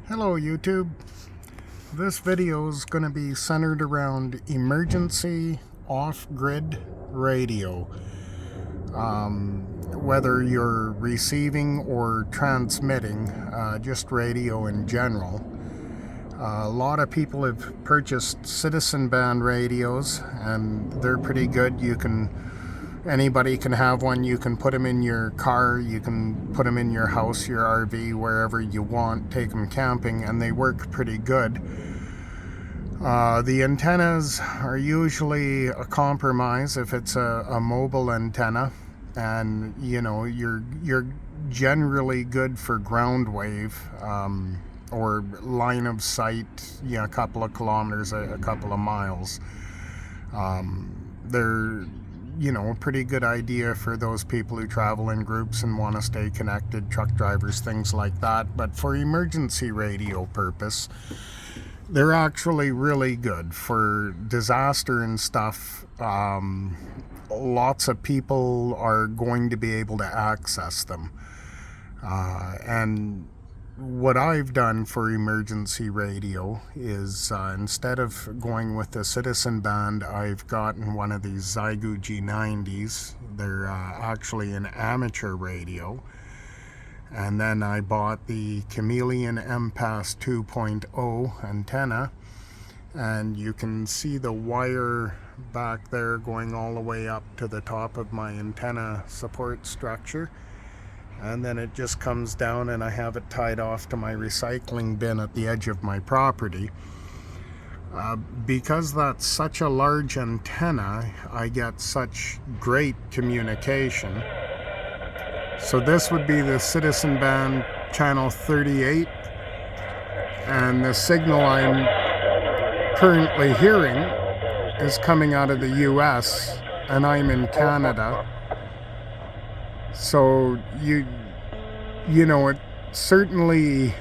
Hello YouTube. This video is going to be centered around emergency off-grid radio. Whether you're receiving or transmitting, just radio in general. A lot of people have purchased citizen band radios and they're pretty good. Anybody can have one. You can put them in your car, you can put them in your house, your RV, wherever you want, take them camping, and they work pretty good. The antennas are usually a compromise if it's a mobile antenna, and you're generally good for ground wave or line of sight, a couple of kilometers, a couple of miles. They're a pretty good idea for those people who travel in groups and want to stay connected, truck drivers, things like that. But for emergency radio purpose, they're actually really good for disaster and stuff. Lots of people are going to be able to access them. And what I've done for emergency radio is instead of going with the citizen band, I've gotten one of these Zygu G90s. They're actually an amateur radio. And then I bought the Chameleon MPass 2.0 antenna, and you can see the wire back there going all the way up to the top of my antenna support structure. And then it just comes down, and I have it tied off to my recycling bin at the edge of my property. Because that's such a large antenna, I get such great communication. So this would be the citizen band channel 38, and the signal I'm currently hearing is coming out of the US, and I'm in Canada. So it certainly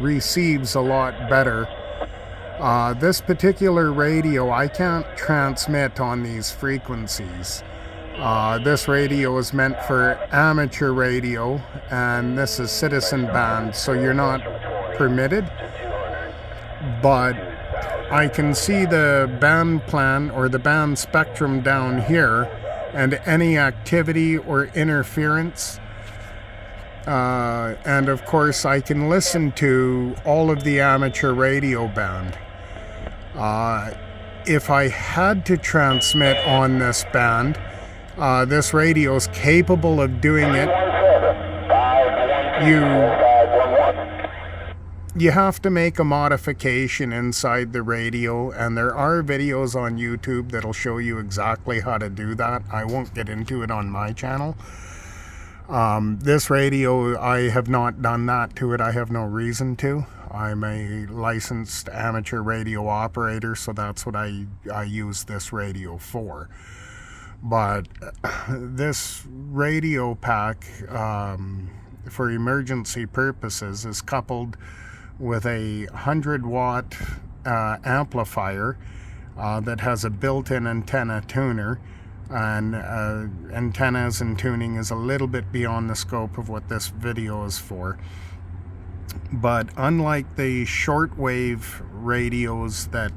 receives a lot better. This particular radio, I can't transmit on these frequencies. This radio is meant for amateur radio, and this is citizen band, so you're not permitted. But I can see the band plan or the band spectrum down here, and any activity or interference. And of course I can listen to all of the amateur radio band. If I had to transmit on this band, this radio is capable of doing it. You have to make a modification inside the radio, and there are videos on YouTube that'll show you exactly how to do that. I won't get into it on my channel. This radio, I have not done that to it. I have no reason to. I'm a licensed amateur radio operator, so that's what I use this radio for. But this radio pack, for emergency purposes, is coupled with a 100-watt amplifier that has a built-in antenna tuner. And antennas and tuning is a little bit beyond the scope of what this video is for. But unlike the shortwave radios that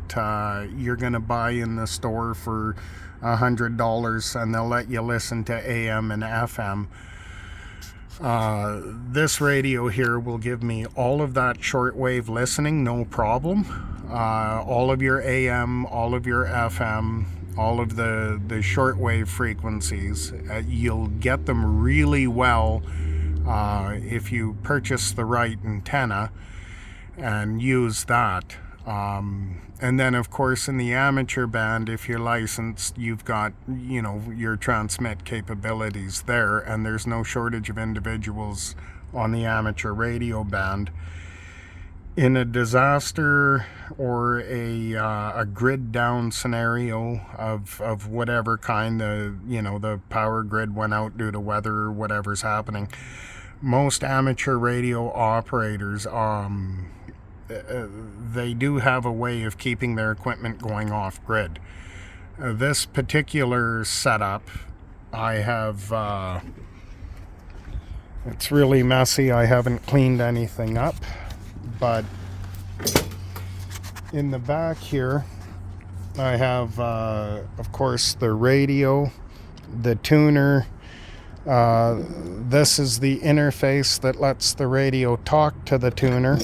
you're going to buy in the store for $100 and they'll let you listen to AM and FM, this radio here will give me all of that shortwave listening, no problem. All of your AM, all of your FM, all of the shortwave frequencies, you'll get them really well if you purchase the right antenna and use that. And then of course in the amateur band, if you're licensed, you've got your transmit capabilities there, and there's no shortage of individuals on the amateur radio band. In a disaster or a grid down scenario of whatever kind, the power grid went out due to weather or whatever's happening, most amateur radio operators they do have a way of keeping their equipment going off grid. This particular setup, I have it's really messy. I haven't cleaned anything up. but in the back here I have of course the radio, the tuner. This is the interface that lets the radio talk to the tuner.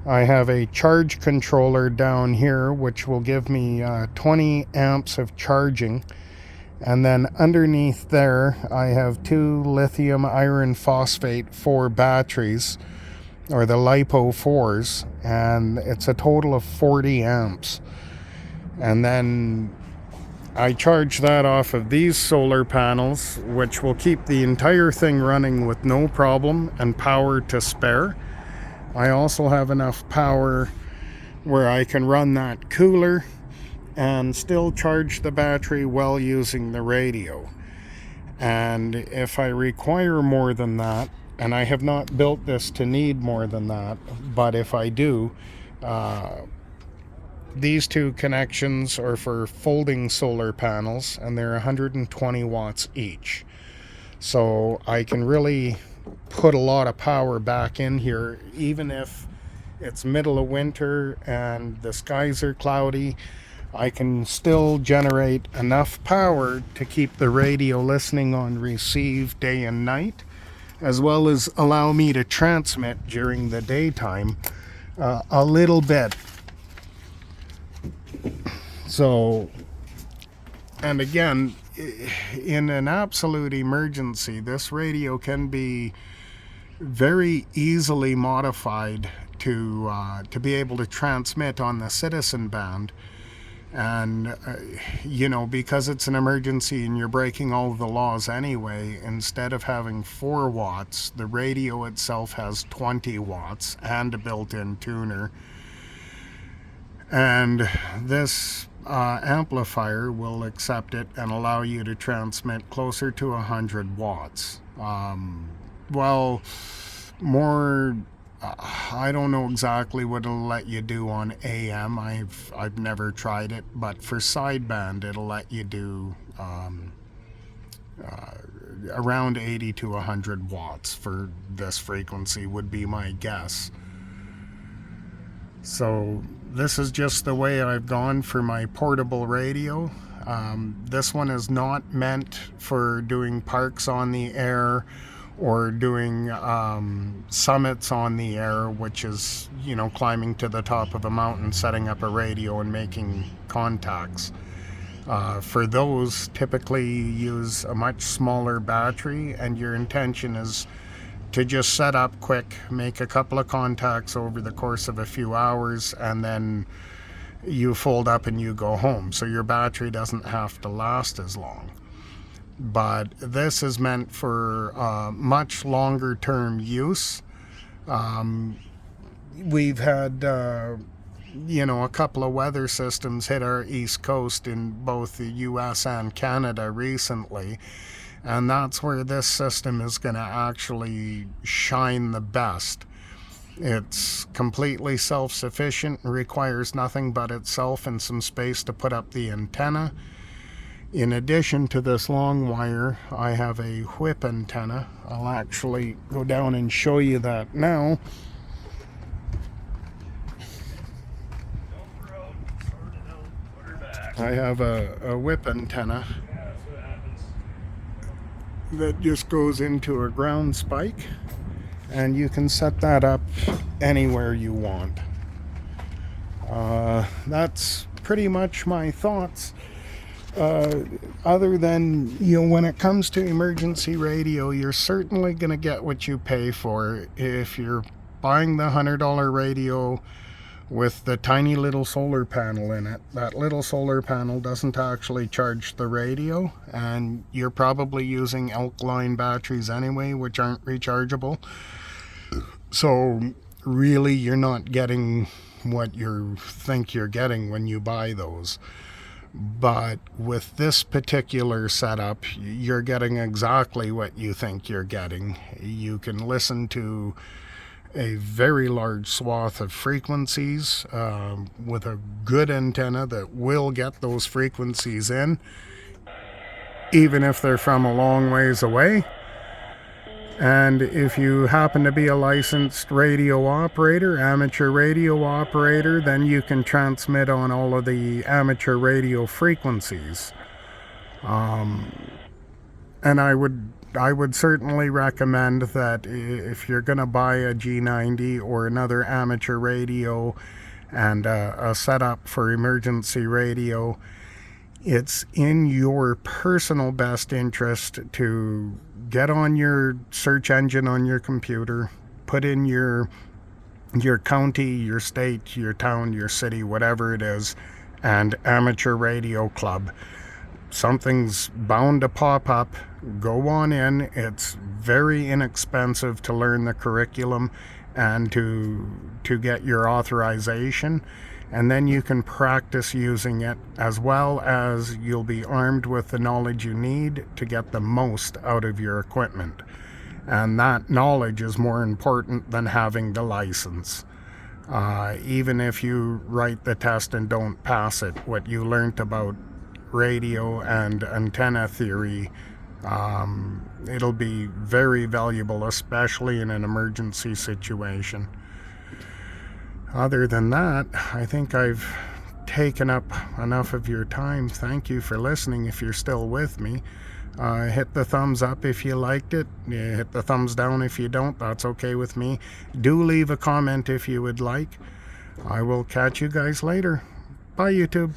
I have a charge controller down here which will give me 20 amps of charging, and then underneath there I have 2 lithium iron phosphate 4 batteries, or the LiPo 4s, and it's a total of 40 amps. And then I charge that off of these solar panels, which will keep the entire thing running with no problem and power to spare. I also have enough power where I can run that cooler and still charge the battery while using the radio. And if I require more than that, and I have not built this to need more than that, but if I do, these 2 connections are for folding solar panels, and they're 120 watts each. So I can really put a lot of power back in here, even if it's middle of winter and the skies are cloudy. I can still generate enough power to keep the radio listening on receive day and night, as well as allow me to transmit during the daytime a little bit. So, and again, in an absolute emergency, this radio can be very easily modified to be able to transmit on the citizen band. And you know, because it's an emergency and you're breaking all of the laws anyway, instead of having 4 watts, the radio itself has 20 watts and a built-in tuner. And this amplifier will accept it and allow you to transmit closer to 100 watts. Well, more, I don't know exactly what it'll let you do on AM. I've never tried it, but for sideband it'll let you do around 80 to 100 watts for this frequency would be my guess. So this is just the way I've gone for my portable radio. This one is not meant for doing parks on the air or doing summits on the air, which is, you know, climbing to the top of a mountain, setting up a radio and making contacts. For those, typically you use a much smaller battery, and your intention is to just set up quick, make a couple of contacts over the course of a few hours, and then you fold up and you go home. So your battery doesn't have to last as long. But this is meant for much longer term use. We've had you know, a couple of weather systems hit our east coast in both the US and Canada recently, and that's where this system is going to actually shine the best. It's completely self-sufficient and requires nothing but itself and some space to put up the antenna. In addition to this long wire, I have a whip antenna. I'll actually go down and show you that now. I have a whip antenna that just goes into a ground spike, and you can set that up anywhere you want. That's pretty much my thoughts. Other than, you know, when it comes to emergency radio, you're certainly going to get what you pay for. If you're buying the $100 radio with the tiny little solar panel in it, that little solar panel doesn't actually charge the radio, and you're probably using alkaline batteries anyway, which aren't rechargeable. So really, you're not getting what you think you're getting when you buy those. But with this particular setup, you're getting exactly what you think you're getting. You can listen to a very large swath of frequencies with a good antenna that will get those frequencies in, even if they're from a long ways away. And if you happen to be a licensed radio operator, amateur radio operator, then you can transmit on all of the amateur radio frequencies. And I would certainly recommend that if you're going to buy a G90 or another amateur radio and a setup for emergency radio, it's in your personal best interest to get on your search engine on your computer, put in your county, your state, your town, your city, whatever it is, and amateur radio club. Something's bound to pop up. Go on in. It's very inexpensive to learn the curriculum and to get your authorization, and then you can practice using it, as well as you'll be armed with the knowledge you need to get the most out of your equipment. And that knowledge is more important than having the license. Even if you write the test and don't pass it, what you learned about radio and antenna theory, it'll be very valuable, especially in an emergency situation. Other than that, I think I've taken up enough of your time. Thank you for listening if you're still with me. Hit the thumbs up if you liked it. Hit the thumbs down if you don't. That's okay with me. Do leave a comment if you would like. I will catch you guys later. Bye, YouTube.